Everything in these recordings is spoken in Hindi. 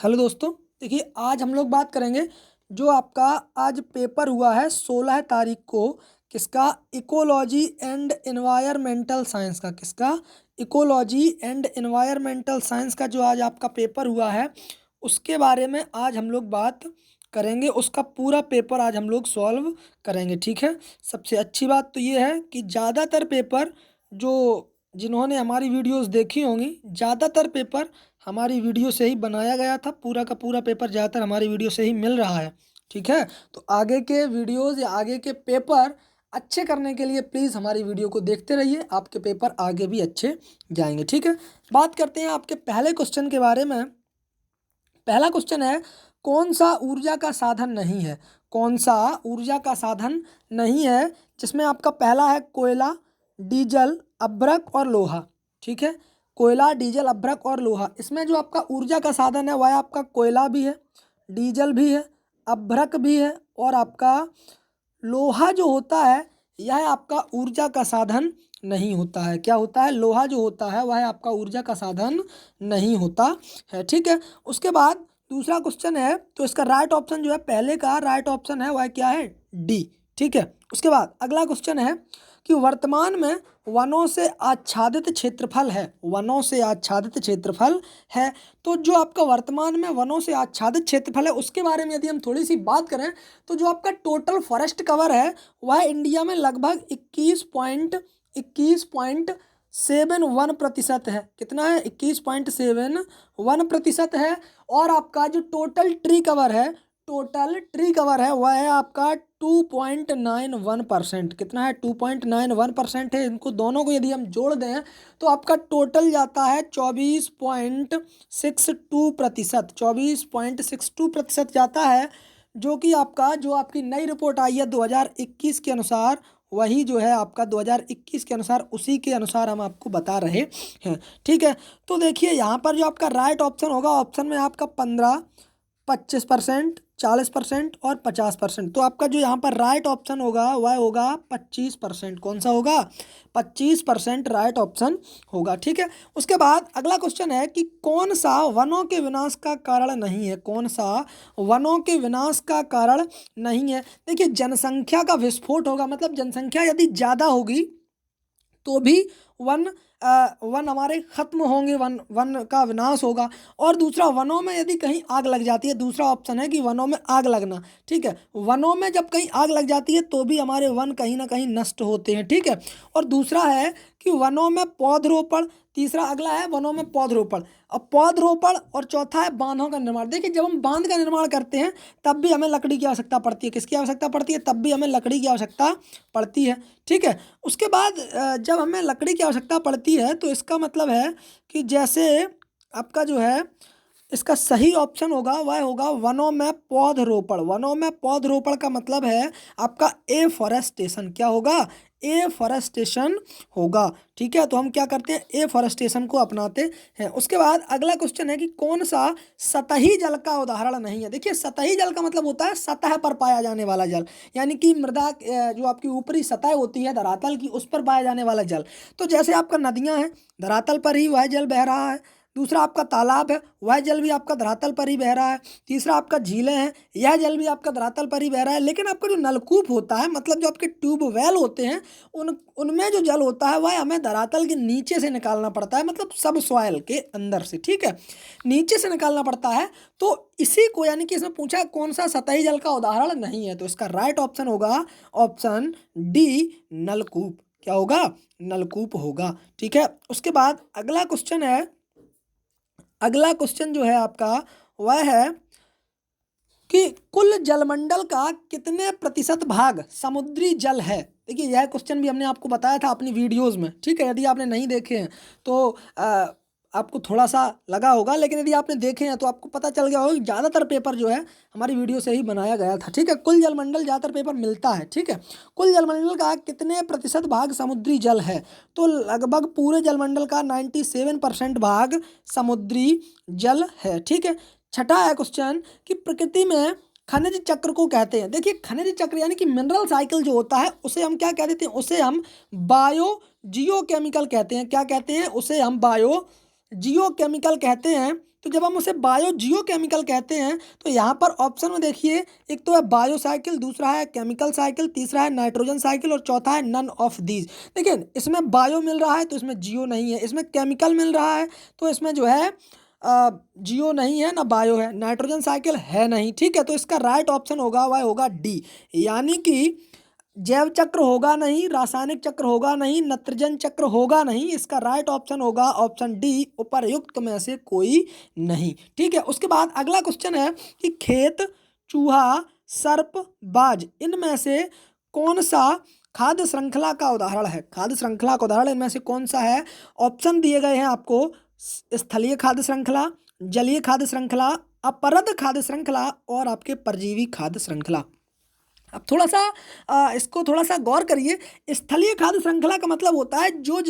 हेलो दोस्तों। देखिए, आज हम लोग बात करेंगे जो आपका आज पेपर हुआ है 16 तारीख को। किसका? इकोलॉजी एंड एनवायरमेंटल साइंस का। किसका? इकोलॉजी एंड एनवायरमेंटल साइंस का जो आज आपका पेपर हुआ है उसके बारे में आज हम लोग बात करेंगे। उसका पूरा पेपर आज हम लोग सॉल्व करेंगे, ठीक है। सबसे अच्छी बात तो ये है कि ज़्यादातर पेपर जो जिन्होंने हमारी वीडियोस देखी होंगी, ज़्यादातर पेपर हमारी वीडियो से ही बनाया गया था। पूरा का पूरा पेपर ज़्यादातर हमारी वीडियो से ही मिल रहा है, ठीक है। तो आगे के वीडियोस या आगे के पेपर अच्छे करने के लिए प्लीज़ हमारी वीडियो को देखते रहिए, आपके पेपर आगे भी अच्छे जाएंगे, ठीक है। बात करते हैं आपके पहले क्वेश्चन के बारे में। पहला क्वेश्चन है, कौन सा ऊर्जा का साधन नहीं है? कौन सा ऊर्जा का साधन नहीं है? जिसमें आपका पहला है कोयला, डीजल, अभ्रक और लोहा, ठीक है। कोयला, डीजल, अभ्रक और लोहा। इसमें जो आपका ऊर्जा का साधन है वह आपका कोयला भी है, डीजल भी है, अभ्रक भी है और आपका लोहा जो होता है यह आपका ऊर्जा का साधन नहीं होता है। क्या होता है? लोहा जो होता है वह आपका ऊर्जा का साधन नहीं होता है, ठीक है। उसके बाद दूसरा क्वेश्चन है, तो इसका राइट ऑप्शन जो है, पहले का राइट ऑप्शन है वह क्या है? डी, ठीक है। उसके बाद अगला क्वेश्चन है कि वर्तमान में वनों से आच्छादित क्षेत्रफल है। वनों से आच्छादित क्षेत्रफल है। तो जो आपका वर्तमान में वनों से आच्छादित क्षेत्रफल है उसके बारे में यदि हम थोड़ी सी बात करें तो जो आपका टोटल फॉरेस्ट कवर है वह इंडिया में लगभग 21.71% है। कितना है? 21.71% है। और आपका जो टोटल ट्री कवर है वह है आपका 2.91%। कितना है? 2.91% है। इनको दोनों को यदि हम जोड़ दें तो आपका टोटल जाता है 24.62%। 24.62% जाता है, जो कि आपका जो आपकी नई रिपोर्ट आई है 2021 के अनुसार, वही जो है आपका 2021 के अनुसार, उसी के अनुसार हम आपको बता रहे हैं, ठीक है। तो देखिए यहाँ पर जो आपका राइट ऑप्शन होगा, ऑप्शन में आपका 15, 25%, 40% और 50%। तो आपका जो यहाँ पर राइट ऑप्शन होगा वह होगा 25%। कौन सा होगा? 25% राइट ऑप्शन होगा, ठीक है। उसके बाद अगला क्वेश्चन है कि कौन सा वनों के विनाश का कारण नहीं है? कौन सा वनों के विनाश का कारण नहीं है? देखिए, जनसंख्या का विस्फोट होगा, मतलब जनसंख्या यदि ज़्यादा होगी तो भी वन वन हमारे खत्म होंगे, वन वन का विनाश होगा। और दूसरा, वनों में यदि कहीं आग लग जाती है, दूसरा ऑप्शन है कि वनों में आग लगना, ठीक है। वनों में जब कहीं आग लग जाती है तो भी हमारे वन कहीं ना कहीं नष्ट होते हैं, ठीक है। और दूसरा है कि वनों में पौधरोपण। तीसरा अगला है वनों में पौधरोपण। अब पौधरोपण और चौथा है बांधों का निर्माण। देखिए, जब हम बांध का निर्माण करते हैं तब भी हमें लकड़ी की आवश्यकता पड़ती है। किसकी आवश्यकता पड़ती है? तब भी हमें लकड़ी की आवश्यकता पड़ती है, ठीक है। उसके बाद जब हमें लकड़ी की आवश्यकता पड़ती है तो इसका मतलब है कि जैसे आपका जो है इसका सही ऑप्शन होगा वह होगा वनों में पौधरोपण। वनों में पौधरोपण का मतलब है आपका एफॉरेस्टेशन। क्या होगा? एफॉरेस्टेशन होगा, ठीक है। तो हम क्या करते हैं? एफॉरेस्टेशन को अपनाते हैं। उसके बाद अगला क्वेश्चन है कि कौन सा सतही जल का उदाहरण नहीं है? देखिए, सतही जल का मतलब होता है सतह पर पाया जाने वाला जल, यानी कि मृदा जो आपकी ऊपरी सतह होती है धरातल की, उस पर पाया जाने वाला जल। तो जैसे आपका नदियां हैं, धरातल पर ही वह जल बह रहा है। दूसरा आपका तालाब है, वह जल भी आपका धरातल पर ही बह रहा है। तीसरा आपका झीलें हैं, यह जल भी आपका धरातल पर ही बह रहा है। लेकिन आपका जो नलकूप होता है, मतलब जो आपके ट्यूबवेल होते हैं, उनमें जो जल होता है वह हमें धरातल के नीचे से निकालना पड़ता है, मतलब सब सॉइल के अंदर से, ठीक है, नीचे से निकालना पड़ता है। तो इसी को, यानी कि इसमें पूछा कौन सा सतही जल का उदाहरण नहीं है, तो इसका राइट ऑप्शन होगा ऑप्शन डी, नलकूप। क्या होगा? नलकूप होगा, ठीक है। उसके बाद अगला क्वेश्चन है, अगला क्वेश्चन जो है आपका वह है कि कुल जलमंडल का कितने प्रतिशत भाग समुद्री जल है? देखिए, यह क्वेश्चन भी हमने आपको बताया था अपनी वीडियोस में, ठीक है। यदि आपने नहीं देखे हैं तो आपको थोड़ा सा लगा होगा, लेकिन यदि आपने देखे हैं तो आपको पता चल गया होगा कि ज़्यादातर पेपर जो है हमारी वीडियो से ही बनाया गया था, ठीक है। कुल जलमंडल ज़्यादातर पेपर मिलता है, ठीक है। कुल जलमंडल का कितने प्रतिशत भाग समुद्री जल है? तो लगभग पूरे जलमंडल का 97% भाग समुद्री जल है, ठीक है। छठा है क्वेश्चन कि प्रकृति में खनिज चक्र को कहते हैं। देखिए, खनिज चक्र यानी कि मिनरल साइकिल जो होता है उसे हम क्या कह देते हैं? उसे हम बायो जियोकेमिकल कहते हैं। क्या कहते हैं? उसे हम बायो जियोकेमिकल कहते हैं, तो जब हम उसे बायो जियो केमिकल कहते हैं तो यहाँ पर ऑप्शन में देखिए, एक तो है बायो साइकिल, दूसरा है केमिकल साइकिल, तीसरा है नाइट्रोजन साइकिल और चौथा है नन ऑफ दीज। देखिए इसमें बायो मिल रहा है तो इसमें जियो नहीं है, इसमें केमिकल मिल रहा है तो इसमें जो है जियो नहीं है ना बायो है, नाइट्रोजन साइकिल है नहीं। ठीक है, तो इसका राइट ऑप्शन होगा वह होगा डी, यानी कि जैव चक्र होगा नहीं, रासायनिक चक्र होगा नहीं, नत्रजन चक्र होगा नहीं, इसका राइट ऑप्शन होगा ऑप्शन डी, उपर्युक्त में से कोई नहीं। ठीक है, उसके बाद अगला क्वेश्चन है कि खेत, चूहा, सर्प, बाज इनमें से कौन सा खाद्य श्रृंखला का उदाहरण है? खाद्य श्रृंखला का उदाहरण इनमें से कौन सा है? ऑप्शन दिए गए हैं आपको, स्थलीय खाद्य श्रृंखला, जलीय खाद्य श्रृंखला, अपरद खाद्य श्रृंखला और आपके परजीवी खाद्य श्रृंखला। अब थोड़ा सा इसको थोड़ा सा गौर करिए। स्थलीय खाद्य श्रृंखला का मतलब होता है जो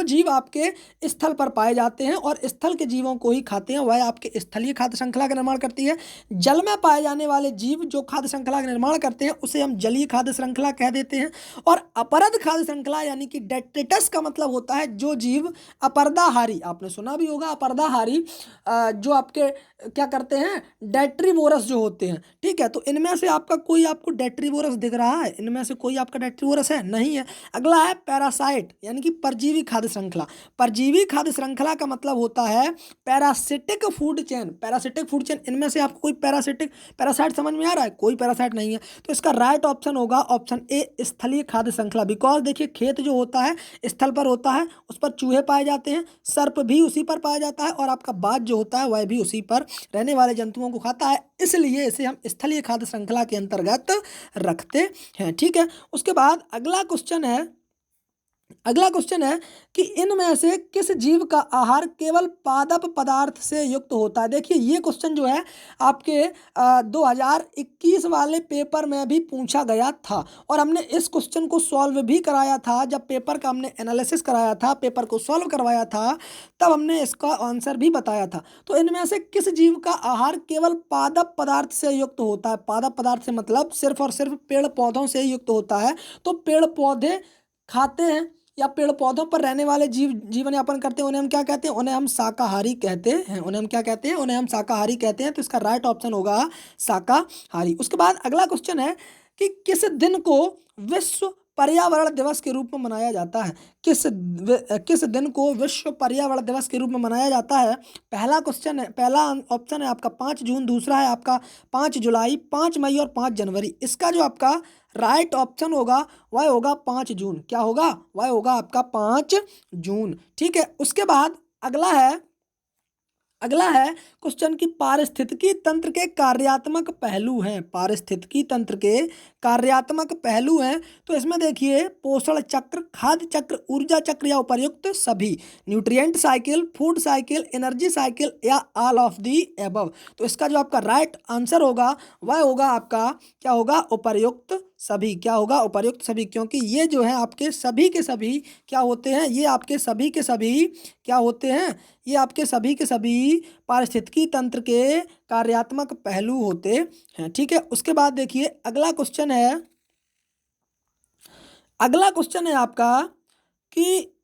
जीव आपके स्थल पर पाए जाते हैं और स्थल के जीवों को ही खाते हैं, वह आपके स्थलीय खाद्य श्रृंखला का निर्माण करती है। जल में पाए जाने वाले जीव जो खाद्य श्रृंखला का निर्माण करते हैं उसे हम जलीय खाद्य श्रृंखला कह देते हैं। और अपरद खाद्य श्रृंखला यानी कि डेट्रिटस का मतलब होता है जो जीव अपरदाहारी, आपने सुना भी होगा अपरदाहारी, जो आपके क्या करते हैं, डेट्रीवोरस जो होते हैं। ठीक है, तो इनमें से आपका कोई आपको डेट्रीवोरस दिख रहा है? इनमें से कोई आपका डेट्रीवोरस है? नहीं है। अगला है पैरासाइट यानी कि परजीवी खाद्य श्रृंखला। परजीवी खाद्य श्रृंखला का मतलब होता है parasitic food chain. Parasitic food chain, इनमें से आपको कोई पैरासाइट समझ में आ रहा है? कोई पैरासाइट नहीं है। तो इसका राइट ऑप्शन होगा ऑप्शन ए, स्थलीय खाद्य श्रृंखला। बिकॉज देखिए खेत जो होता है स्थल पर होता है, उस पर चूहे पाए जाते हैं, सर्प भी उसी पर पाया जाता है और आपका बाज जो होता है वह भी उसी पर रहने वाले जंतुओं को खाता है, इसलिए इसे हम स्थलीय खाद्य श्रृंखला के अंतर्गत रखते हैं। ठीक है, उसके बाद अगला क्वेश्चन है कि इनमें से किस जीव का आहार केवल पादप पदार्थ से युक्त होता है? देखिए ये क्वेश्चन जो है आपके 2021 वाले पेपर में भी पूछा गया था और हमने इस क्वेश्चन को सॉल्व भी कराया था। जब पेपर का हमने एनालिसिस कराया था, पेपर को सॉल्व करवाया था, तब हमने इसका आंसर भी बताया था। तो इनमें से किस जीव का आहार केवल पादप पदार्थ से युक्त होता है? पादप पदार्थ से मतलब सिर्फ और सिर्फ पेड़ पौधों से युक्त होता है। तो पेड़ पौधे खाते हैं या पेड़ पौधों पर रहने वाले जीव जीवन यापन करते हैं, उन्हें हम क्या कहते हैं? उन्हें हम शाकाहारी कहते हैं। उन्हें हम क्या कहते हैं? उन्हें हम शाकाहारी कहते हैं। तो इसका राइट ऑप्शन होगा शाकाहारी। उसके बाद अगला क्वेश्चन है कि किस दिन को विश्व पर्यावरण दिवस के रूप में मनाया जाता है? किस दिन को विश्व पर्यावरण दिवस के रूप में मनाया जाता है? पहला ऑप्शन है आपका 5 जून, दूसरा है आपका 5 जुलाई, 5 मई और 5 जनवरी। इसका जो आपका राइट ऑप्शन होगा वह होगा 5 जून। क्या होगा? वह होगा आपका 5 जून। ठीक है, उसके बाद अगला है क्वेश्चन की पारिस्थितिकी तंत्र के कार्यात्मक पहलू हैं। पारिस्थितिकी तंत्र के कार्यात्मक पहलू हैं, तो इसमें देखिए पोषण चक्र, खाद्य चक्र, ऊर्जा चक्र या उपर्युक्त सभी, nutrient cycle, food cycle, energy cycle या ऑल ऑफ दी एबव। तो इसका जो आपका राइट आंसर होगा वह होगा आपका क्या होगा? उपर्युक्त सभी। क्या होगा? उपर्युक्त सभी, क्योंकि ये जो है आपके सभी के सभी क्या होते हैं? ये आपके सभी के सभी क्या होते हैं? ये आपके सभी के सभी पारिस्थितिकी तंत्र के कार्यात्मक पहलू होते हैं। ठीक है, उसके बाद देखिए अगला क्वेश्चन है आपका कि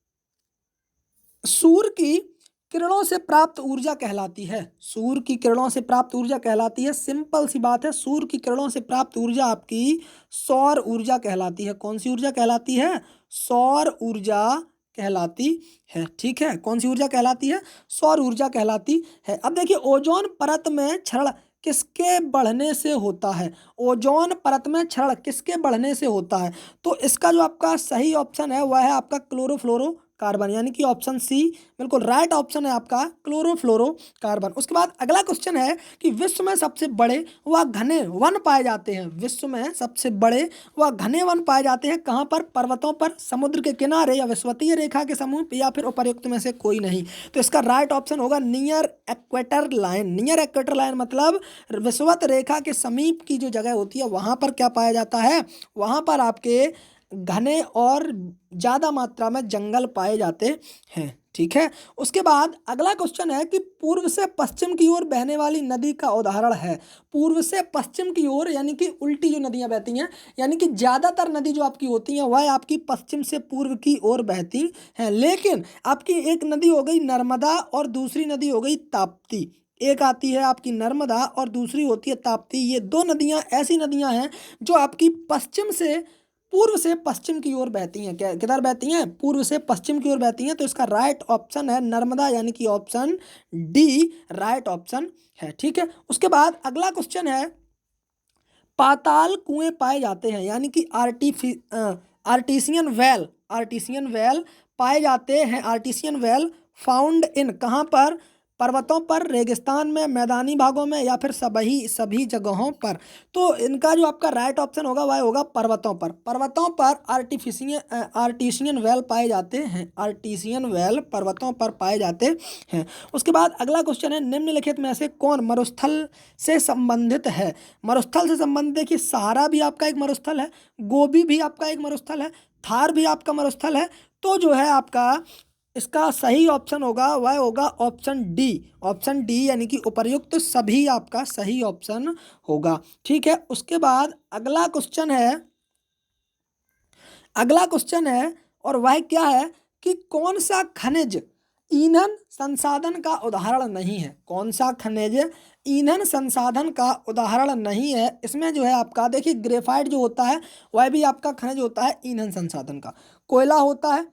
सूर्य की किरणों से प्राप्त ऊर्जा कहलाती है। सूर्य की किरणों से प्राप्त ऊर्जा कहलाती है, सिंपल सी बात है, सूर्य की किरणों से प्राप्त ऊर्जा आपकी सौर ऊर्जा कहलाती है। कौन सी ऊर्जा कहलाती है? सौर ऊर्जा कहलाती है। ठीक है, कौन सी ऊर्जा कहलाती है? सौर ऊर्जा कहलाती है। अब देखिए ओजोन परत में क्षरण किसके बढ़ने से होता है? ओजोन परत में क्षरण किसके बढ़ने से होता है? तो इसका जो आपका सही ऑप्शन है वह है आपका क्लोरोफ्लोरो कार्बन, यानी कि ऑप्शन सी बिल्कुल राइट ऑप्शन है आपका क्लोरोफ्लोरो कार्बन। उसके बाद अगला क्वेश्चन है कि विश्व में सबसे बड़े व घने वन पाए जाते हैं। विश्व में सबसे बड़े व घने वन पाए जाते हैं कहाँ पर? पर्वतों पर, समुद्र के किनारे या विषुवतीय रेखा के समूह या फिर उपर्युक्त में से कोई नहीं। तो इसका राइट ऑप्शन होगा near equator line. Near equator line मतलब विषुवत रेखा के समीप की जो जगह होती है वहाँ पर क्या पाया जाता है? वहाँ पर आपके घने और ज़्यादा मात्रा में जंगल पाए जाते हैं। ठीक है, उसके बाद अगला क्वेश्चन है कि पूर्व से पश्चिम की ओर बहने वाली नदी का उदाहरण है। पूर्व से पश्चिम की ओर यानी कि उल्टी जो नदियां बहती हैं, यानी कि ज़्यादातर नदी जो आपकी होती हैं वह आपकी पश्चिम से पूर्व की ओर बहती हैं, लेकिन आपकी एक नदी हो गई नर्मदा और दूसरी नदी हो गई ताप्ती। एक आती है आपकी नर्मदा और दूसरी होती है ताप्ती। ये दो नदियाँ ऐसी नदियाँ हैं जो आपकी पश्चिम से पूर्व से पश्चिम की ओर बहती हैं। क्या किधर बहती हैं? पूर्व से पश्चिम की ओर बहती हैं। तो इसका राइट ऑप्शन है नर्मदा, यानी कि ऑप्शन डी राइट ऑप्शन है। ठीक है, उसके बाद अगला क्वेश्चन है, पाताल कुएं पाए जाते हैं, यानी कि आर्टिसियन वेल पाए जाते हैं। आर्टिसियन वेल फाउंड इन कहाँ पर? पर्वतों पर, रेगिस्तान में, मैदानी भागों में, या फिर सभी जगहों पर। तो इनका जो आपका राइट ऑप्शन होगा वह होगा पर्वतों पर। पर्वतों पर आर्टिसियन वेल पाए जाते हैं। आर्टिसियन वेल पर्वतों पर पाए जाते हैं। उसके बाद अगला क्वेश्चन है, निम्नलिखित में से कौन मरुस्थल से संबंधित है? मरुस्थल से संबंधित देखिए, सहारा भी आपका एक मरुस्थल है, गोबी भी आपका एक मरुस्थल है, थार भी आपका मरुस्थल है। तो जो है आपका इसका सही ऑप्शन होगा वह होगा ऑप्शन डी। ऑप्शन डी यानी कि उपर्युक्त सभी आपका सही ऑप्शन होगा। ठीक है, उसके बाद अगला क्वेश्चन है और वह क्या है कि कौन सा खनिज ईंधन संसाधन का उदाहरण नहीं है? कौन सा खनिज ईंधन संसाधन का उदाहरण नहीं है? इसमें जो है आपका देखिए, ग्रेफाइट जो होता है वह भी आपका खनिज होता है ईंधन संसाधन का। कोयला होता है,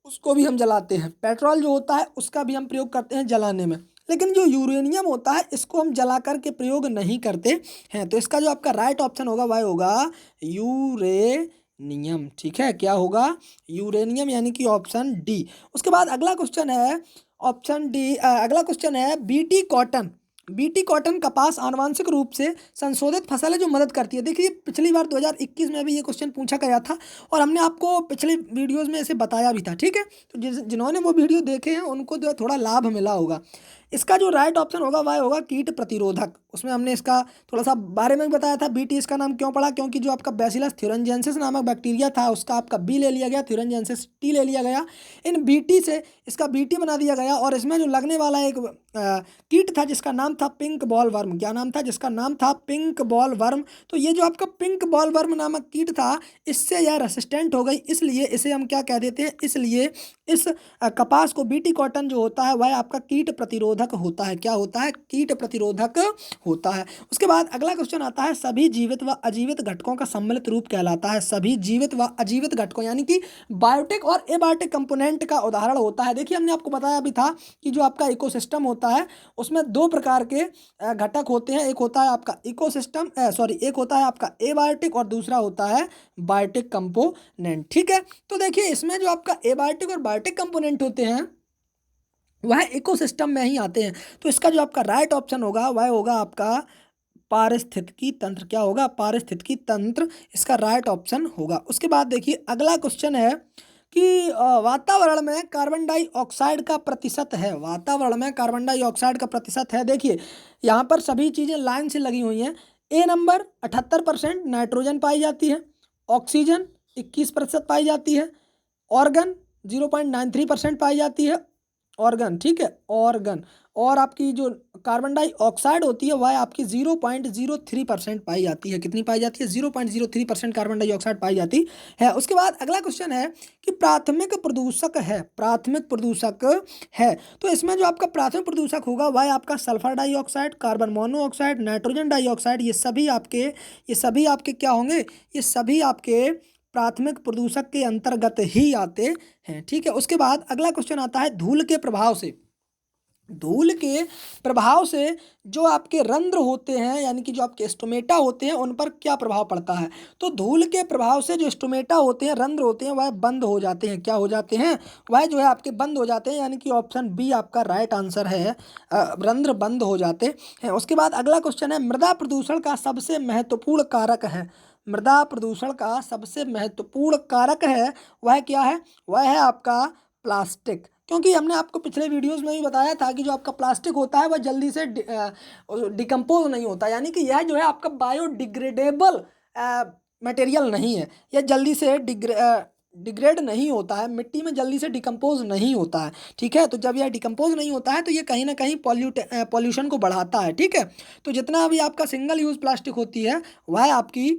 उसको भी हम जलाते हैं। पेट्रोल जो होता है उसका भी हम प्रयोग करते हैं जलाने में। लेकिन जो यूरेनियम होता है इसको हम जला करके प्रयोग नहीं करते हैं। तो इसका जो आपका राइट ऑप्शन होगा वह होगा यूरेनियम। ठीक है, क्या होगा? यूरेनियम, यानी कि ऑप्शन डी। उसके बाद अगला क्वेश्चन है ऑप्शन डी। अगला क्वेश्चन है, बीटी कॉटन कपास आनुवांशिक रूप से संशोधित फसल है जो मदद करती है। देखिए, पिछली बार 2021 में भी ये क्वेश्चन पूछा गया था और हमने आपको पिछले वीडियोस में इसे बताया भी था। ठीक है, तो जिन्होंने वो वीडियो देखे हैं उनको जो है थोड़ा लाभ मिला होगा। इसका जो राइट ऑप्शन होगा वह होगा कीट प्रतिरोधक। उसमें हमने इसका थोड़ा सा बारे में भी बताया था। बीटी इसका नाम क्यों पड़ा? क्योंकि जो आपका बैसिलस थ्यूरेंजेंसिस नामक बैक्टीरिया था उसका आपका बी ले लिया गया, थ्यूरेंजेंसिस टी ले लिया गया। इन बीटी से इसका बीटी बना दिया गया और इसमें जो लगने वाला एक कीट था जिसका नाम था पिंक बॉल वर्म। क्या नाम था? जिसका नाम था पिंक बॉल वर्म। तो ये जो आपका पिंक बॉल वर्म नामक कीट था इससे यह रेसिस्टेंट हो गई, इसलिए इसे हम क्या कह देते हैं? इसलिए इस कपास को, बीटी कॉटन जो होता है वह आपका कीट प्रतिरोधक होता है। क्या होता है? कीट प्रतिरोधक होता है। उसके बाद अगला क्वेश्चन आता है, सभी जीवित व अजीवित घटकों का सम्मिलित रूप कहलाता है। सभी जीवित व अजीवित घटकों यानी कि बायोटिक और एबायोटिक कंपोनेंट का उदाहरण होता है। देखिए, हमने आपको बताया भी था कि जो आपका इकोसिस्टम होता है उसमें दो प्रकार के घटक होते हैं। एक होता है आपका एक होता है आपका एबायोटिक और दूसरा होता है बायोटिक कंपोनेंट। ठीक है, तो देखिए इसमें जो आपका एबायोटिक और बायोटिक कंपोनेंट होते हैं वह इकोसिस्टम में ही आते हैं। तो इसका जो आपका राइट ऑप्शन होगा वह होगा आपका पारिस्थितिकी तंत्र। क्या होगा? पारिस्थितिकी तंत्र इसका राइट ऑप्शन होगा। उसके बाद देखिए अगला क्वेश्चन है कि वातावरण में कार्बन डाइऑक्साइड का प्रतिशत है। वातावरण में कार्बन डाइऑक्साइड का प्रतिशत है। देखिए यहाँ पर सभी चीज़ें लाइन से लगी हुई हैं। ए नंबर 78% नाइट्रोजन पाई जाती है, ऑक्सीजन 21% पाई जाती है, ऑर्गन 0.93% पाई जाती है। ऑर्गन, ठीक है, ऑर्गन। और आपकी जो कार्बन डाइऑक्साइड होती है वह आपकी 0.03% पाई जाती है। कितनी पाई जाती है? 0.03% कार्बन डाइऑक्साइड पाई जाती है। उसके बाद अगला क्वेश्चन है कि प्राथमिक प्रदूषक है। तो इसमें जो आपका प्राथमिक प्रदूषक होगा वह आपका sulphur dioxide, carbon monoxide, nitrogen dioxide, ये सभी आपके क्या होंगे? ये सभी आपके प्राथमिक प्रदूषक के अंतर्गत ही आते हैं। ठीक है, उसके बाद अगला क्वेश्चन आता है, धूल के प्रभाव से जो आपके रंध्र होते हैं यानी कि जो आपके स्टोमेटा होते हैं उन पर क्या प्रभाव पड़ता है? तो धूल के प्रभाव से जो स्टोमेटा होते हैं, रंध्र होते हैं, वह बंद हो जाते हैं। क्या हो जाते हैं? वह जो है आपके बंद हो जाते हैं, यानी कि ऑप्शन बी आपका राइट आंसर है, रंध्र बंद हो जाते हैं। उसके बाद अगला क्वेश्चन है, मृदा प्रदूषण का सबसे महत्वपूर्ण कारक है। मृदा प्रदूषण का सबसे महत्वपूर्ण कारक है वह क्या है? वह है आपका प्लास्टिक। क्योंकि हमने आपको पिछले वीडियोस में भी बताया था कि जो आपका प्लास्टिक होता है वह जल्दी से डिकम्पोज नहीं होता, यानी कि यह जो है आपका बायोडिग्रेडेबल मटेरियल नहीं है। यह जल्दी से डिग्रेड नहीं होता है, मिट्टी में जल्दी से डिकम्पोज नहीं होता है। ठीक है, तो जब यह डिकम्पोज नहीं होता है तो ये कहीं ना कहीं पॉल्यूशन को बढ़ाता है। ठीक है, तो जितना भी आपका सिंगल यूज़ प्लास्टिक होती है वह आपकी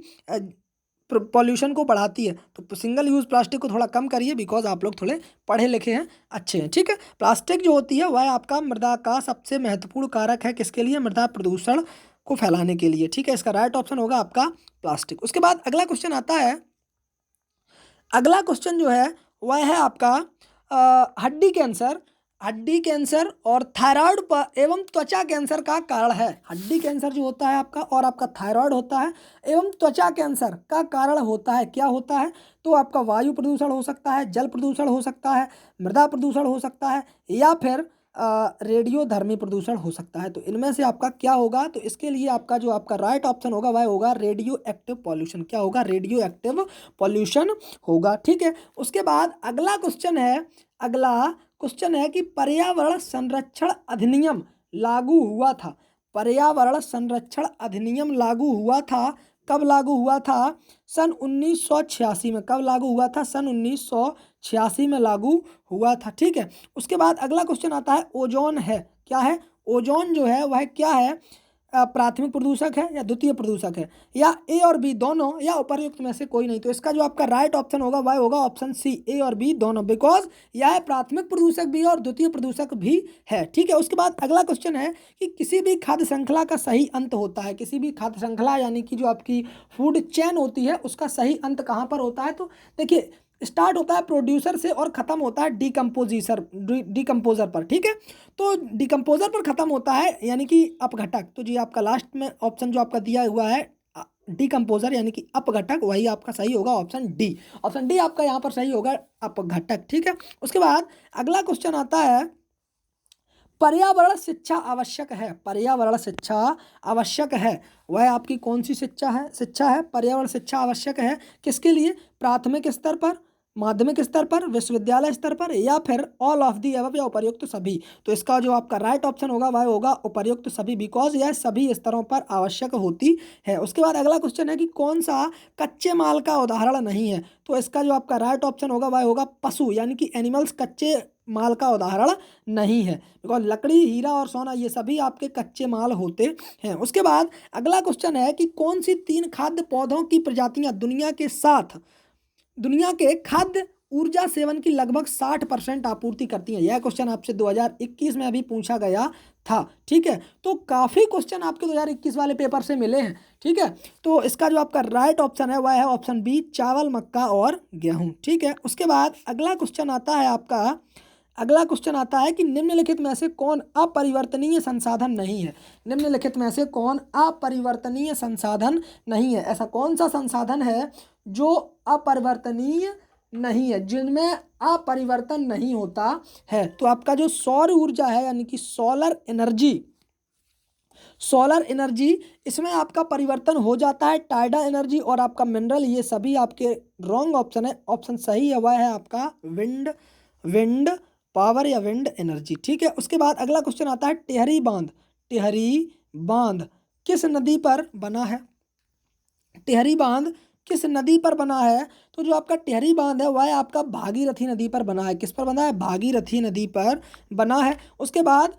पॉल्यूशन को बढ़ाती है। तो सिंगल यूज़ प्लास्टिक को थोड़ा कम करिए, बिकॉज आप लोग थोड़े पढ़े लिखे हैं, अच्छे हैं, ठीक है। प्लास्टिक जो होती है वह आपका मृदा का सबसे महत्वपूर्ण कारक है, किसके लिए? मृदा प्रदूषण को फैलाने के लिए, ठीक है। इसका राइट ऑप्शन होगा आपका प्लास्टिक। उसके बाद अगला क्वेश्चन आता है, अगला क्वेश्चन जो है वह है आपका हड्डी कैंसर, हड्डी कैंसर और थायराइड पर एवं त्वचा कैंसर का कारण है। हड्डी कैंसर जो होता है आपका और आपका थायराइड होता है एवं त्वचा कैंसर का कारण होता है, क्या होता है? तो आपका वायु प्रदूषण हो सकता है, जल प्रदूषण हो सकता है, मृदा प्रदूषण हो सकता है, या फिर रेडियोधर्मी प्रदूषण हो सकता है। तो इनमें से आपका क्या होगा? तो इसके लिए आपका जो आपका राइट ऑप्शन होगा वह होगा रेडियो एक्टिव पॉल्यूशन। क्या होगा? रेडियो एक्टिव पॉल्यूशन होगा, ठीक है। उसके बाद अगला क्वेश्चन है, अगला क्वेश्चन है कि पर्यावरण संरक्षण अधिनियम लागू हुआ था। पर्यावरण संरक्षण अधिनियम लागू हुआ था, कब लागू हुआ था? सन 1986 में। कब लागू हुआ था? सन 1986 में लागू हुआ था, ठीक है। उसके बाद अगला क्वेश्चन आता है ओजोन है, क्या है? ओजोन जो है वह क्या है? प्राथमिक प्रदूषक है या द्वितीय प्रदूषक है, या ए और बी दोनों, या उपर्युक्त में से कोई नहीं? तो इसका जो आपका राइट ऑप्शन होगा वह होगा ऑप्शन सी, ए और बी दोनों, बिकॉज यह प्राथमिक प्रदूषक भी और द्वितीय प्रदूषक भी है, ठीक है। उसके बाद अगला क्वेश्चन है कि किसी भी खाद्य श्रृंखला का सही अंत होता है। किसी भी खाद्य श्रृंखला यानी कि जो आपकी फूड चेन होती है उसका सही अंत कहाँ पर होता है? तो देखिए, स्टार्ट होता है प्रोड्यूसर से और ख़त्म होता है डिकम्पोजर पर, ठीक है। तो डिकम्पोजर पर ख़त्म होता है यानी कि अपघटक। तो जी आपका लास्ट में ऑप्शन जो आपका दिया हुआ है डिकम्पोजर यानी कि अपघटक, वही आपका सही होगा, ऑप्शन डी। ऑप्शन डी आपका यहाँ पर सही होगा, अपघटक, ठीक है। उसके बाद अगला क्वेश्चन आता है, पर्यावरण शिक्षा आवश्यक है। पर्यावरण शिक्षा आवश्यक है, वह आपकी कौन सी शिक्षा है? शिक्षा है पर्यावरण शिक्षा आवश्यक है, किसके लिए? प्राथमिक स्तर पर, माध्यमिक स्तर पर, विश्वविद्यालय स्तर पर, या फिर ऑल ऑफ दी एबव, या उपर्युक्त सभी। तो इसका जो आपका राइट ऑप्शन होगा वह होगा उपर्युक्त सभी, बिकॉज यह सभी स्तरों पर आवश्यक होती है। उसके बाद अगला क्वेश्चन है कि कौन सा कच्चे माल का उदाहरण नहीं है? तो इसका जो आपका राइट ऑप्शन होगा वह होगा पशु, यानी कि एनिमल्स कच्चे माल का उदाहरण नहीं है, बिकॉज लकड़ी, हीरा और सोना ये सभी आपके कच्चे माल होते हैं। उसके बाद अगला क्वेश्चन है कि कौन सी 3 खाद्य पौधों की प्रजातियां दुनिया के खाद्य ऊर्जा सेवन की लगभग 60% आपूर्ति करती हैं? यह क्वेश्चन आपसे 2021 में अभी पूछा गया था, ठीक है। तो काफ़ी क्वेश्चन आपके 2021 वाले पेपर से मिले हैं, ठीक है। तो इसका जो आपका राइट ऑप्शन है वह है ऑप्शन बी, चावल, मक्का और गेहूं, ठीक है। उसके बाद अगला क्वेश्चन आता है आपका, अगला क्वेश्चन आता है कि निम्नलिखित में से कौन अपरिवर्तनीय संसाधन नहीं है? निम्नलिखित में से कौन अपरिवर्तनीय संसाधन नहीं है? ऐसा कौन सा संसाधन है जो अपरिवर्तनीय नहीं है, जिनमें अपरिवर्तन नहीं होता है? तो आपका जो सौर ऊर्जा है यानी कि सोलर एनर्जी, सोलर एनर्जी, इसमें आपका परिवर्तन हो जाता है। टाइडल एनर्जी और आपका मिनरल, ये सभी आपके रॉन्ग ऑप्शन है। ऑप्शन सही है वह है आपका विंड पावर या विंड एनर्जी, ठीक है। उसके बाद अगला क्वेश्चन आता है टिहरी बांध। टिहरी बांध किस नदी पर बना है? टिहरी बांध किस नदी पर बना है? तो जो आपका टिहरी बांध है वह आपका भागीरथी नदी पर बना है। किस पर बना है? भागीरथी नदी पर बना है। उसके बाद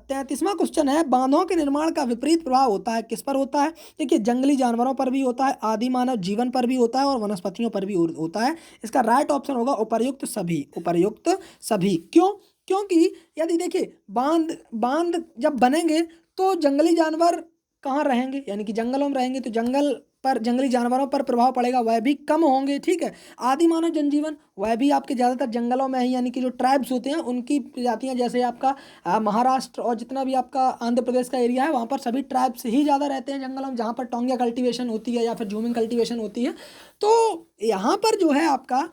33वां क्वेश्चन है, बांधों के निर्माण का विपरीत प्रभाव होता है, किस पर होता है? देखिए, जंगली जानवरों पर भी होता है, आदि मानव जीवन पर भी होता है और वनस्पतियों पर भी होता है। इसका राइट ऑप्शन होगा उपर्युक्त सभी, उपर्युक्त सभी। क्यों? क्योंकि यदि देखिए बांध बांध जब बनेंगे तो जंगली जानवर कहाँ रहेंगे, यानी कि जंगलों में रहेंगे, तो जंगल पर जंगली जानवरों पर प्रभाव पड़ेगा, वह भी कम होंगे, ठीक है। आदि मानव जनजीवन वह भी आपके ज़्यादातर जंगलों में ही, यानी कि जो ट्राइब्स होते हैं उनकी प्रजातियां, जैसे आपका महाराष्ट्र और जितना भी आपका आंध्र प्रदेश का एरिया है वहाँ पर सभी ट्राइब्स ही ज़्यादा रहते हैं जंगलों में, जहाँ पर टोंगिया कल्टीवेशन होती है या फिर झूमिंग कल्टीवेशन होती है। तो यहाँ पर जो है आपका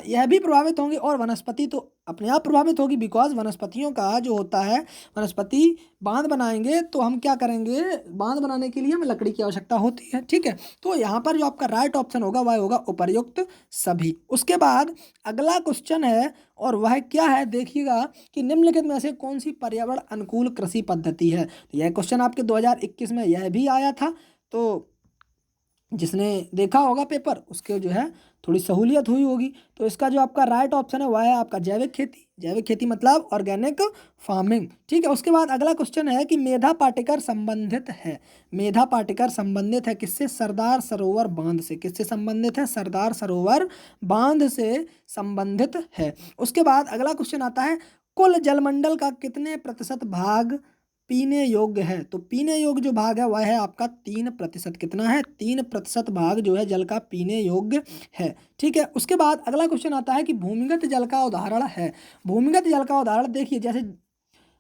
यह भी प्रभावित होंगे, और वनस्पति तो अपने आप प्रभावित होगी, बिकॉज वनस्पतियों का जो होता है, वनस्पति बांध बनाएंगे तो हम क्या करेंगे, बांध बनाने के लिए हमें लकड़ी की आवश्यकता होती है, ठीक है। तो यहाँ पर जो आपका राइट ऑप्शन होगा वह होगा उपर्युक्त सभी। उसके बाद अगला क्वेश्चन है और वह क्या है, देखिएगा कि निम्नलिखित में से कौन सी पर्यावरण अनुकूल कृषि पद्धति है? तो यह क्वेश्चन आपके 2021 में यह भी आया था। तो जिसने देखा होगा पेपर उसके जो है थोड़ी सहूलियत हुई होगी। तो इसका जो आपका राइट ऑप्शन है वह है आपका जैविक खेती। जैविक खेती मतलब ऑर्गेनिक फार्मिंग। ठीक है, उसके बाद अगला क्वेश्चन है कि मेधा पाटेकर संबंधित है। मेधा पाटेकर संबंधित है किससे? सरदार सरोवर बांध से। किससे संबंधित है? सरदार सरोवर बांध से संबंधित है। उसके बाद अगला क्वेश्चन आता है, कुल जलमंडल का कितने प्रतिशत भाग पीने योग्य है? तो पीने योग्य जो भाग है वह है आपका 3%। कितना है? 3% भाग जो है जल का पीने योग्य है। ठीक है, उसके बाद अगला क्वेश्चन आता है कि भूमिगत जल का उदाहरण है। भूमिगत जल का उदाहरण देखिए, जैसे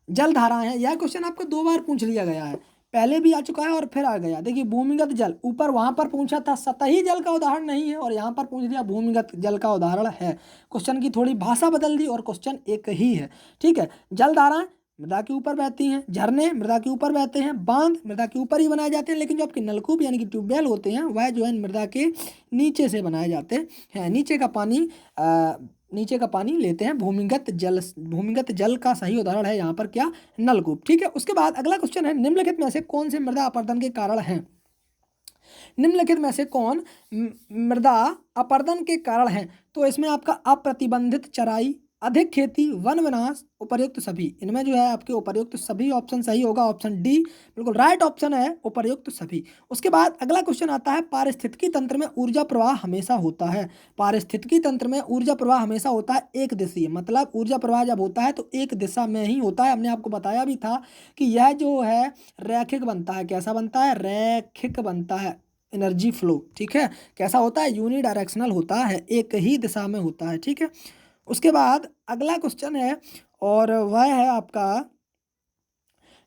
जल धाराएं हैं। यह क्वेश्चन आपको 2 बार पूछ लिया गया है, पहले भी आ चुका है और फिर आ गया। देखिए भूमिगत जल, ऊपर वहां पर पूछा था सतही जल का उदाहरण नहीं है, और यहाँ पर पूछ दिया भूमिगत जल का उदाहरण है। क्वेश्चन की थोड़ी भाषा बदल दी और क्वेश्चन एक ही है। ठीक है, जल धाराएं मृदा के ऊपर बहती हैं, झरने मृदा के ऊपर बहते हैं, बांध मृदा के ऊपर ही बनाए जाते हैं, लेकिन जो आपके नलकूप यानी कि ट्यूबवेल होते हैं वह जो है मृदा के नीचे से बनाए जाते हैं। नीचे का पानी लेते हैं। भूमिगत जल का सही उदाहरण है यहाँ पर क्या? नलकूप। ठीक है, उसके बाद अगला क्वेश्चन है, निम्नलिखित में से कौन से मृदा अपरदन के कारण हैं? निम्नलिखित में से कौन मृदा अपरदन के कारण है? तो इसमें आपका अप्रतिबंधित चराई, अधिक खेती, वन विनाश, उपर्युक्त सभी। इनमें जो है आपके उपर्युक्त सभी ऑप्शन सही होगा। ऑप्शन डी बिल्कुल राइट ऑप्शन है, उपर्युक्त सभी। उसके बाद अगला क्वेश्चन आता है, पारिस्थितिकी तंत्र में ऊर्जा प्रवाह हमेशा होता है। पारिस्थितिकी तंत्र में ऊर्जा प्रवाह हमेशा होता है एक दिशीय, मतलब ऊर्जा प्रवाह जब होता है तो एक दिशा में ही होता है। हमने आपको बताया भी था कि यह जो है रैखिक बनता है। कैसा बनता है? रैखिक बनता है एनर्जी फ्लो। ठीक है, कैसा होता है? यूनिडायरेक्शनल होता है, एक ही दिशा में होता है। ठीक है, उसके बाद अगला क्वेश्चन है और वह है आपका,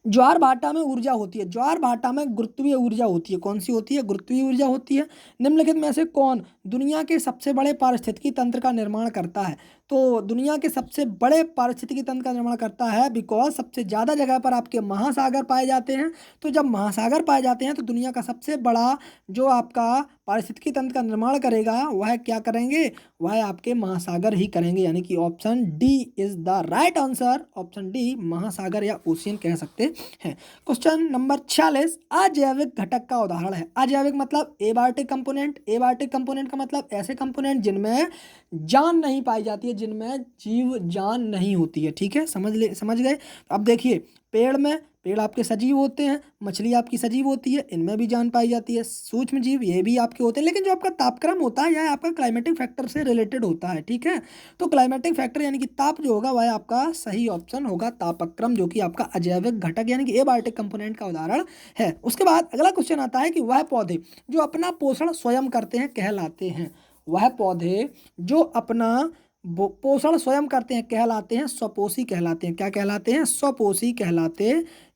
ज्वार भाटा में ऊर्जा होती है। ज्वार भाटा में गुरुत्वीय ऊर्जा होती है। कौन सी होती है? गुरुत्वीय ऊर्जा होती है। निम्नलिखित में से कौन दुनिया के सबसे बड़े पारिस्थितिकी तंत्र का निर्माण करता है? तो दुनिया के सबसे बड़े पारिस्थितिकी तंत्र का निर्माण करता है, बिकॉज सबसे ज़्यादा जगह पर आपके महासागर पाए जाते हैं। तो जब महासागर पाए जाते हैं तो दुनिया का सबसे बड़ा जो आपका पारिस्थितिकी तंत्र का निर्माण करेगा वह क्या करेंगे? वह आपके महासागर ही करेंगे, यानी कि option D is the right answer. Option D महासागर या ओशियन कह सकते हैं। क्वेश्चन नंबर 46, अजैविक घटक का उदाहरण है। अजैविक मतलब एबायोटिक कंपोनेंट। एबायोटिक कंपोनेंट का मतलब ऐसे कंपोनेंट जिनमें जान नहीं पाई जाती है, जिनमें जीव जान नहीं होती है। ठीक है, समझ गए। अब देखिए, पेड़ आपके सजीव होते हैं, मछली आपकी सजीव होती है, इनमें भी जान पाई जाती है। सूक्ष्म जीव ये भी आपके होते हैं, लेकिन जो आपका तापक्रम होता है यह आपका क्लाइमेटिक फैक्टर से रिलेटेड होता है। ठीक है, तो क्लाइमेटिक फैक्टर यानी कि ताप जो होगा वह आपका सही ऑप्शन होगा, तापक्रम, जो कि आपका अजैविक घटक यानी कि एबायोटिक कंपोनेंट का उदाहरण है। उसके बाद अगला क्वेश्चन आता है कि वह पौधे जो अपना पोषण स्वयं करते हैं कहलाते हैं। वह पौधे जो अपना पोषण स्वयं करते हैं कहलाते हैं स्वपोषी कहलाते हैं। क्या कहलाते हैं? स्वपोषी कहलाते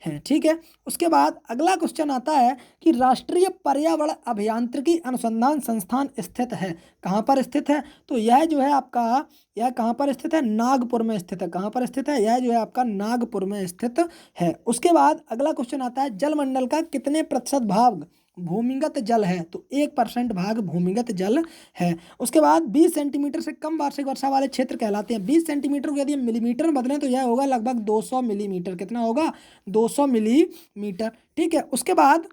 हैं। ठीक है, उसके बाद अगला क्वेश्चन आता है कि राष्ट्रीय पर्यावरण अभियांत्रिकी अनुसंधान संस्थान स्थित है। कहाँ पर स्थित है? तो यह जो है आपका, यह कहाँ पर स्थित है? नागपुर में स्थित है। कहाँ पर स्थित है? यह जो है आपका नागपुर में स्थित है। उसके बाद अगला क्वेश्चन आता है, जलमंडल का कितने प्रतिशत भाग भूमिगत जल है? तो 1% भाग भूमिगत जल है। उसके बाद 20 सेंटीमीटर से कम वार्षिक वर्षा वाले क्षेत्र कहलाते हैं। 20 सेंटीमीटर को यदि मिलीमीटर में बदलें तो यह होगा लगभग 200 मिलीमीटर। कितना होगा? 200 मिलीमीटर। ठीक है, उसके बाद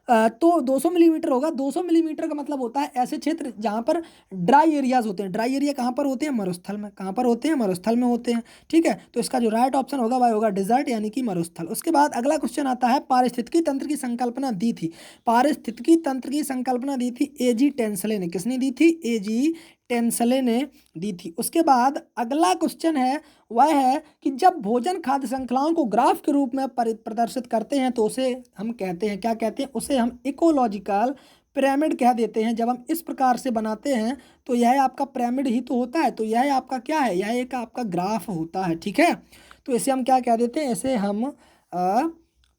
तो 200 मिलीमीटर होगा। 200 मिलीमीटर का मतलब होता है ऐसे क्षेत्र जहाँ पर ड्राई एरियाज होते हैं। ड्राई एरिया कहाँ पर होते हैं? मरुस्थल में। कहाँ पर होते हैं? मरुस्थल में होते हैं। ठीक है, तो इसका जो राइट ऑप्शन होगा वह होगा डिजर्ट यानी कि मरुस्थल। उसके बाद अगला क्वेश्चन आता है, पारिस्थितिकी तंत्र की संकल्पना दी थी। पारिस्थितिकी तंत्र की संकल्पना दी थी एजी टेंसले ने। किसने दी थी? एजी टेंसले ने दी थी। उसके बाद अगला क्वेश्चन है वह है कि जब भोजन खाद्य श्रृंखलाओं को ग्राफ के रूप में प्रदर्शित करते हैं तो उसे हम कहते हैं, क्या कहते हैं? उसे हम इकोलॉजिकल पिरामिड कह देते हैं। जब हम इस प्रकार से बनाते हैं तो यह आपका पिरामिड ही तो होता है। तो यह आपका क्या है? यह एक आपका ग्राफ होता है। ठीक है, तो इसे हम क्या कह देते हैं? इसे हम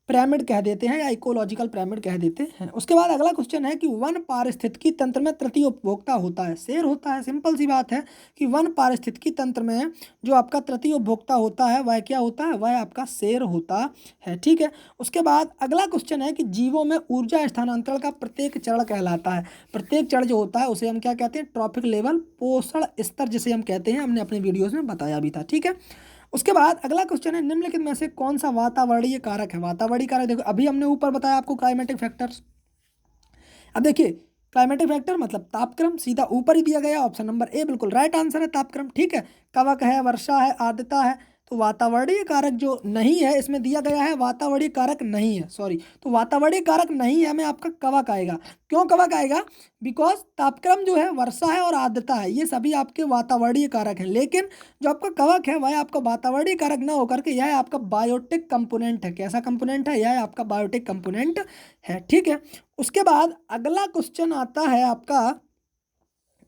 पिरामिड कह देते हैं या इकोलॉजिकल पिरामिड कह देते हैं। उसके बाद अगला क्वेश्चन है कि वन पारिस्थितिकी तंत्र में तृतीय उपभोक्ता होता है। शेर होता है। सिंपल सी बात है कि वन पारिस्थितिकी तंत्र में जो आपका तृतीय उपभोक्ता होता है वह क्या होता है? वह आपका शेर होता है। ठीक है, उसके बाद अगला क्वेश्चन है कि जीवों में ऊर्जा स्थानांतरण का प्रत्येक चरण कहलाता है। प्रत्येक चरण जो होता है उसे हम क्या कहते हैं? ट्रॉपिक लेवल, पोषण स्तर जिसे हम कहते हैं, हमने अपने वीडियोज में बताया भी था। ठीक है, उसके बाद अगला क्वेश्चन है, निम्नलिखित में से कौन सा वातावरणीय कारक है? वातावरणीय कारक देखो, अभी हमने ऊपर बताया आपको क्लाइमेटिक फैक्टर्स। अब देखिए क्लाइमेटिक फैक्टर मतलब तापक्रम सीधा ऊपर ही दिया गया, ऑप्शन नंबर ए बिल्कुल राइट आंसर है तापक्रम। ठीक है, कवक है, वर्षा है, आर्द्रता है। तो वातावरणीय कारक जो नहीं है इसमें दिया गया है, वातावरणीय कारक नहीं है, सॉरी। तो वातावरणीय कारक नहीं है में आपका कवक आएगा। क्यों कवक आएगा? बिकॉज तापक्रम जो है, वर्षा है और आर्द्रता है, ये सभी आपके वातावरणीय कारक हैं। लेकिन जो आपका कवक है वह आपका वातावरणीय कारक ना होकर के यह आपका बायोटिक कंपोनेंट है। कैसा कंपोनेंट है? यह आपका बायोटिक कंपोनेंट है। ठीक है, उसके बाद अगला क्वेश्चन आता है आपका,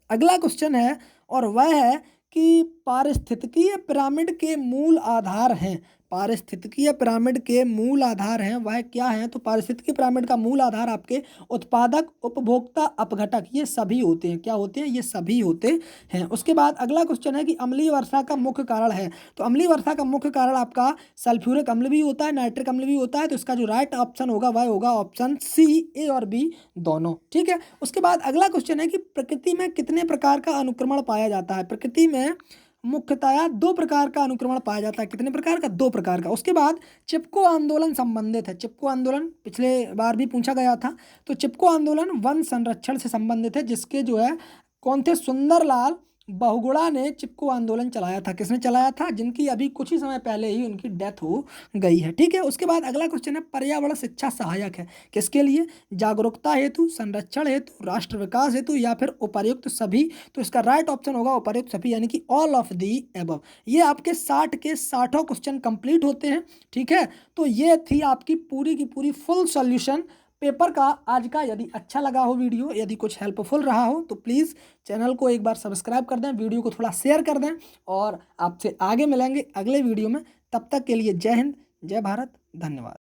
अगला क्वेश्चन है और वह है कि पारिस्थितिकीय पिरामिड के मूल आधार हैं। पारिस्थितिकीय पिरामिड के मूल आधार हैं वह क्या है? तो पारिस्थितिकीय पिरामिड का मूल आधार आपके उत्पादक, उपभोक्ता, अपघटक, ये सभी होते हैं। क्या होते हैं? ये सभी होते हैं। उसके बाद अगला क्वेश्चन है कि अम्लीय वर्षा का मुख्य कारण है। तो अम्लीय वर्षा का मुख्य कारण आपका सल्फ्यूरिक अम्ल भी होता है, नाइट्रिक अम्ल भी होता है। तो इसका जो राइट ऑप्शन होगा वह होगा ऑप्शन सी, ए और बी दोनों। ठीक है, उसके बाद अगला क्वेश्चन है कि प्रकृति में कितने प्रकार का अनुक्रमण पाया जाता है? प्रकृति में मुख्यतया दो प्रकार का अनुक्रमण पाया जाता है। कितने प्रकार का? दो प्रकार का। उसके बाद चिपको आंदोलन संबंधित है। चिपको आंदोलन पिछले बार भी पूछा गया था। तो चिपको आंदोलन वन संरक्षण से संबंधित है, जिसके जो है कौन थे? सुंदरलाल बहुगुणा ने चिपको आंदोलन चलाया था। किसने चलाया था? जिनकी अभी कुछ ही समय पहले ही उनकी डेथ हो गई है। ठीक है, उसके बाद अगला क्वेश्चन है पर्यावरण शिक्षा सहायक है किसके लिए? जागरूकता हेतु, संरक्षण हेतु, राष्ट्र विकास हेतु या फिर उपर्युक्त सभी। तो इसका राइट ऑप्शन होगा उपर्युक्त सभी, यानी कि ऑल ऑफ दी एबव। ये आपके 60 के 60 क्वेश्चन कंप्लीट होते हैं। ठीक है, तो ये थी आपकी पूरी की पूरी फुल सॉल्यूशन पेपर का आज का। यदि अच्छा लगा हो वीडियो, यदि कुछ हेल्पफुल रहा हो तो प्लीज़ चैनल को एक बार सब्सक्राइब कर दें, वीडियो को थोड़ा शेयर कर दें और आपसे आगे मिलेंगे अगले वीडियो में। तब तक के लिए जय हिंद, जय भारत, धन्यवाद।